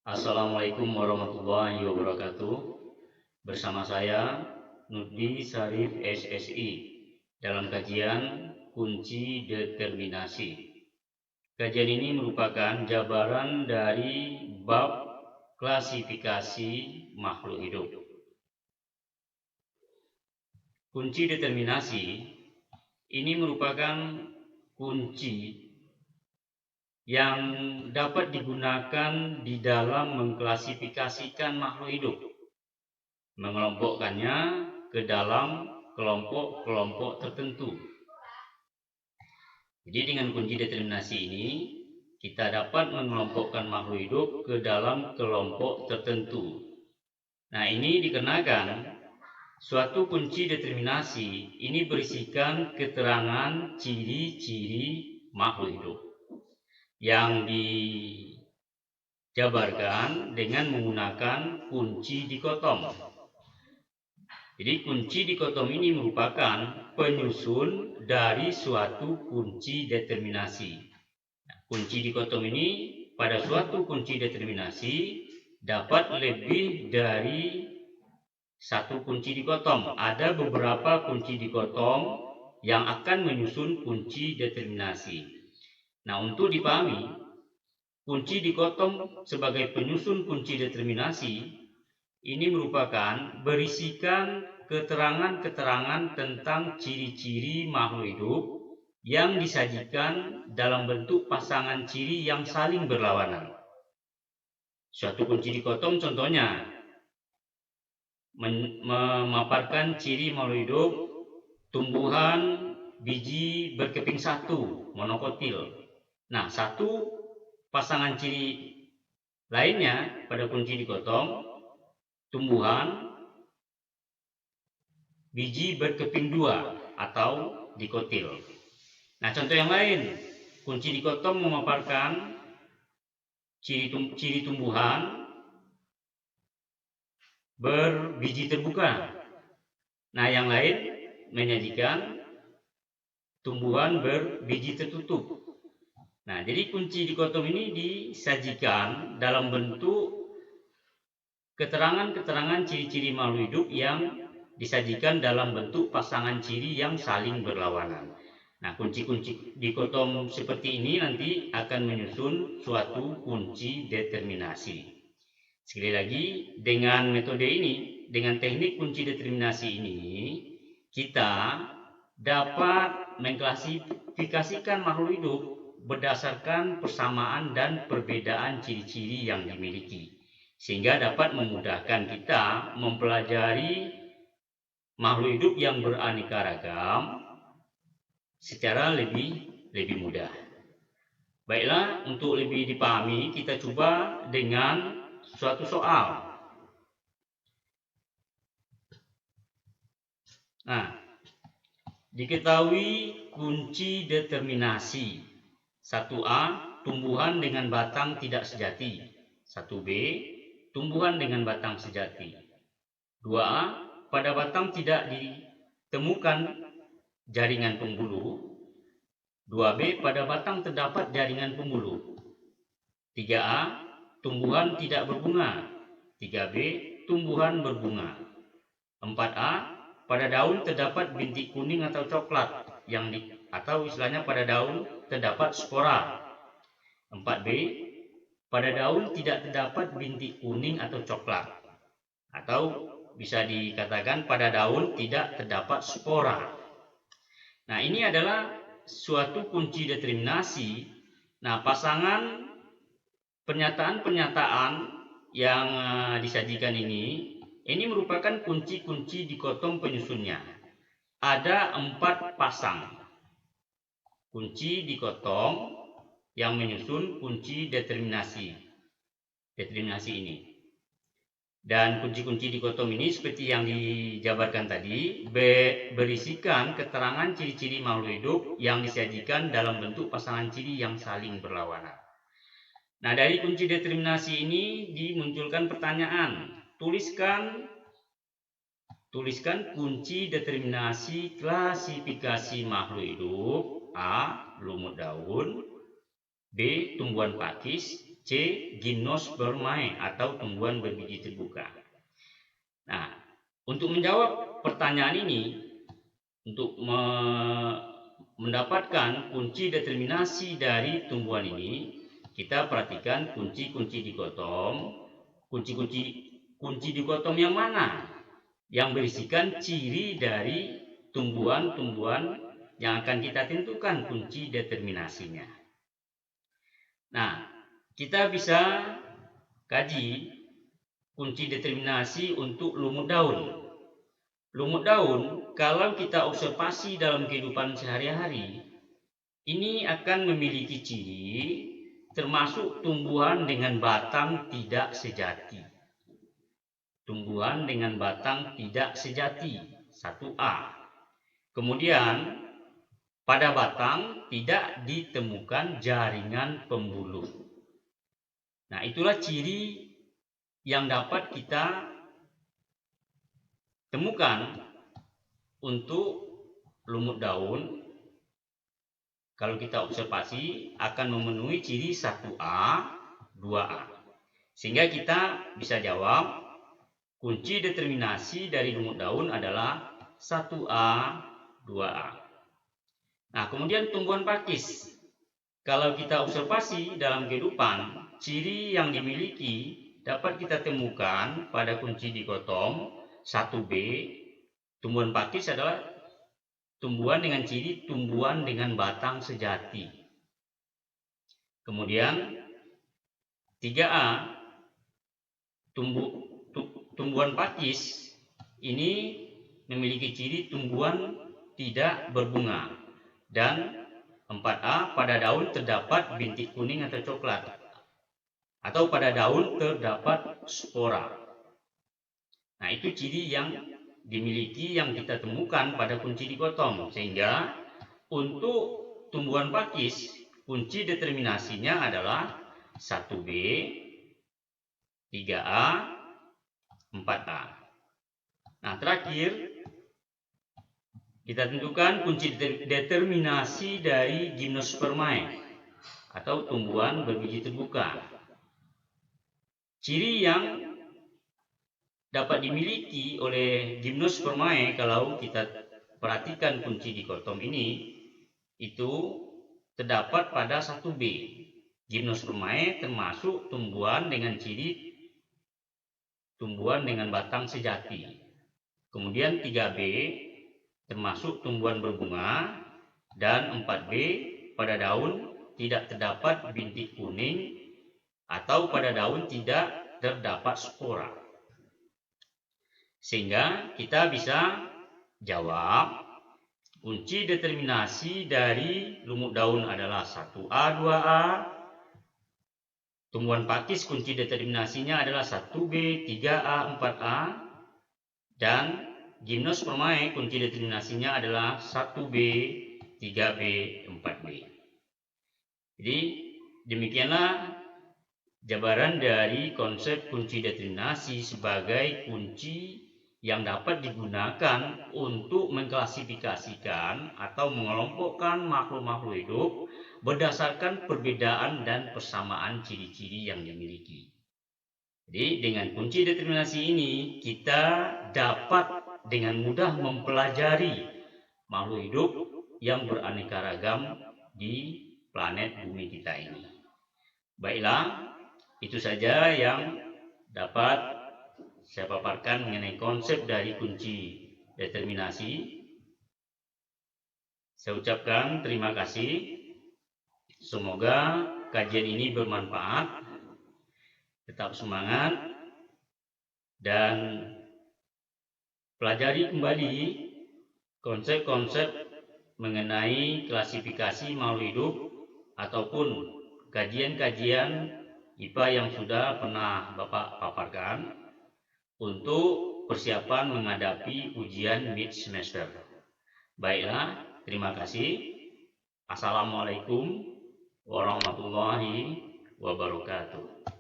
Assalamualaikum warahmatullahi wabarakatuh. Bersama saya Nurdi Sarif SSI dalam kajian kunci determinasi. Kajian ini merupakan jabaran dari bab klasifikasi makhluk hidup. Kunci determinasi ini merupakan kunci yang dapat digunakan di dalam mengklasifikasikan makhluk hidup, mengelompokkannya ke dalam kelompok-kelompok tertentu. Jadi dengan kunci determinasi ini kita dapat mengelompokkan makhluk hidup ke dalam kelompok tertentu. Nah, ini dikarenakan suatu kunci determinasi ini berisikan keterangan ciri-ciri makhluk hidup yang dijabarkan dengan menggunakan kunci dikotom. Jadi kunci dikotom ini merupakan penyusun dari suatu kunci determinasi. Kunci dikotom ini pada suatu kunci determinasi dapat lebih dari satu kunci dikotom. Ada beberapa kunci dikotom yang akan menyusun kunci determinasi. Nah, untuk dipahami kunci dikotom sebagai penyusun kunci determinasi ini merupakan berisikan keterangan-keterangan tentang ciri-ciri makhluk hidup yang disajikan dalam bentuk pasangan ciri yang saling berlawanan. Suatu kunci dikotom contohnya memaparkan ciri makhluk hidup tumbuhan biji berkeping satu, monokotil. Nah, satu pasangan ciri lainnya pada kunci dikotom tumbuhan biji berkeping dua atau dikotil. Nah, contoh yang lain, kunci dikotom memaparkan ciri tumbuhan berbiji terbuka. Nah, yang lain menyajikan tumbuhan berbiji tertutup. Nah, jadi kunci dikotom ini disajikan dalam bentuk keterangan-keterangan ciri-ciri makhluk hidup yang disajikan dalam bentuk pasangan ciri yang saling berlawanan. Nah, kunci-kunci dikotom seperti ini nanti akan menyusun suatu kunci determinasi. Sekali lagi, dengan metode ini, dengan teknik kunci determinasi ini, kita dapat mengklasifikasikan makhluk hidup berdasarkan persamaan dan perbedaan ciri-ciri yang dimiliki, sehingga dapat memudahkan kita mempelajari makhluk hidup yang beraneka ragam secara lebih mudah. Baiklah, untuk lebih dipahami kita coba dengan suatu soal. Nah, diketahui kunci determinasi 1A, tumbuhan dengan batang tidak sejati. 1B, tumbuhan dengan batang sejati. 2A, pada batang tidak ditemukan jaringan pembuluh. 2B, pada batang terdapat jaringan pembuluh. 3A, tumbuhan tidak berbunga. 3B, tumbuhan berbunga. 4A, pada daun terdapat bintik kuning atau coklat atau istilahnya pada daun terdapat spora. 4B, pada daun tidak terdapat bintik kuning atau coklat, atau bisa dikatakan pada daun tidak terdapat spora. Nah, ini adalah suatu kunci determinasi. Nah, pasangan pernyataan-pernyataan yang disajikan ini merupakan kunci-kunci dikotom penyusunnya. Ada 4 pasang kunci dikotom yang menyusun kunci determinasi ini. Dan kunci-kunci dikotom ini seperti yang dijabarkan tadi berisikan keterangan ciri-ciri makhluk hidup yang disajikan dalam bentuk pasangan ciri yang saling berlawanan. Nah, dari kunci determinasi ini dimunculkan pertanyaan. Tuliskan kunci determinasi klasifikasi makhluk hidup. A, lumut daun. B, tumbuhan pakis. C. Gymnospermae atau tumbuhan berbiji terbuka. Nah, untuk menjawab pertanyaan ini, untuk mendapatkan kunci determinasi dari tumbuhan ini, kita perhatikan kunci-kunci dikotom. Kunci dikotom yang mana yang berisikan ciri dari tumbuhan-tumbuhan yang akan kita tentukan kunci determinasinya. Nah, kita bisa kaji kunci determinasi untuk lumut daun. Lumut daun, kalau kita observasi dalam kehidupan sehari-hari, ini akan memiliki ciri termasuk tumbuhan dengan batang tidak sejati. Tumbuhan dengan batang tidak sejati, 1A. Kemudian, pada batang tidak ditemukan jaringan pembuluh. Nah, itulah ciri yang dapat kita temukan untuk lumut daun. Kalau kita observasi akan memenuhi ciri 1A, 2A. Sehingga kita bisa jawab kunci determinasi dari lumut daun adalah 1A, 2A. Nah, kemudian tumbuhan pakis. Kalau kita observasi dalam kehidupan, ciri yang dimiliki dapat kita temukan pada kunci dikotom 1B. Tumbuhan pakis adalah tumbuhan dengan ciri tumbuhan dengan batang sejati. Kemudian 3A, tumbuhan pakis ini memiliki ciri tumbuhan tidak berbunga. Dan 4A, pada daun terdapat bintik kuning atau coklat, atau pada daun terdapat spora. Nah, itu ciri yang dimiliki yang kita temukan pada kunci dikotom. Sehingga untuk tumbuhan pakis, kunci determinasinya adalah 1B, 3A, 4A. Nah, terakhir kita tentukan kunci determinasi dari Gymnospermae atau tumbuhan berbiji terbuka. Ciri yang dapat dimiliki oleh Gymnospermae kalau kita perhatikan kunci dikotom ini, itu terdapat pada 1B. Gymnospermae termasuk tumbuhan dengan ciri tumbuhan dengan batang sejati. Kemudian 3B termasuk tumbuhan berbunga, dan 4B pada daun tidak terdapat bintik kuning atau pada daun tidak terdapat spora. Sehingga kita bisa jawab kunci determinasi dari lumut daun adalah 1A, 2A. Tumbuhan pakis kunci determinasinya adalah 1B, 3A, 4A. Dan Gymnospermae kunci determinasinya adalah 1B, 3B, 4B. Jadi demikianlah jabaran dari konsep kunci determinasi sebagai kunci yang dapat digunakan untuk mengklasifikasikan atau mengelompokkan makhluk-makhluk hidup berdasarkan perbedaan dan persamaan ciri-ciri yang dimiliki. Jadi dengan kunci determinasi ini kita dapat dengan mudah mempelajari makhluk hidup yang beraneka ragam di planet bumi kita ini. Baiklah, itu saja yang dapat saya paparkan mengenai konsep dari kunci determinasi. Saya ucapkan terima kasih. Semoga kajian ini bermanfaat. Tetap semangat dan pelajari kembali konsep-konsep mengenai klasifikasi makhluk hidup ataupun kajian-kajian IPA yang sudah pernah Bapak paparkan untuk persiapan menghadapi ujian mid semester. Baiklah, terima kasih. Assalamualaikum warahmatullahi wabarakatuh.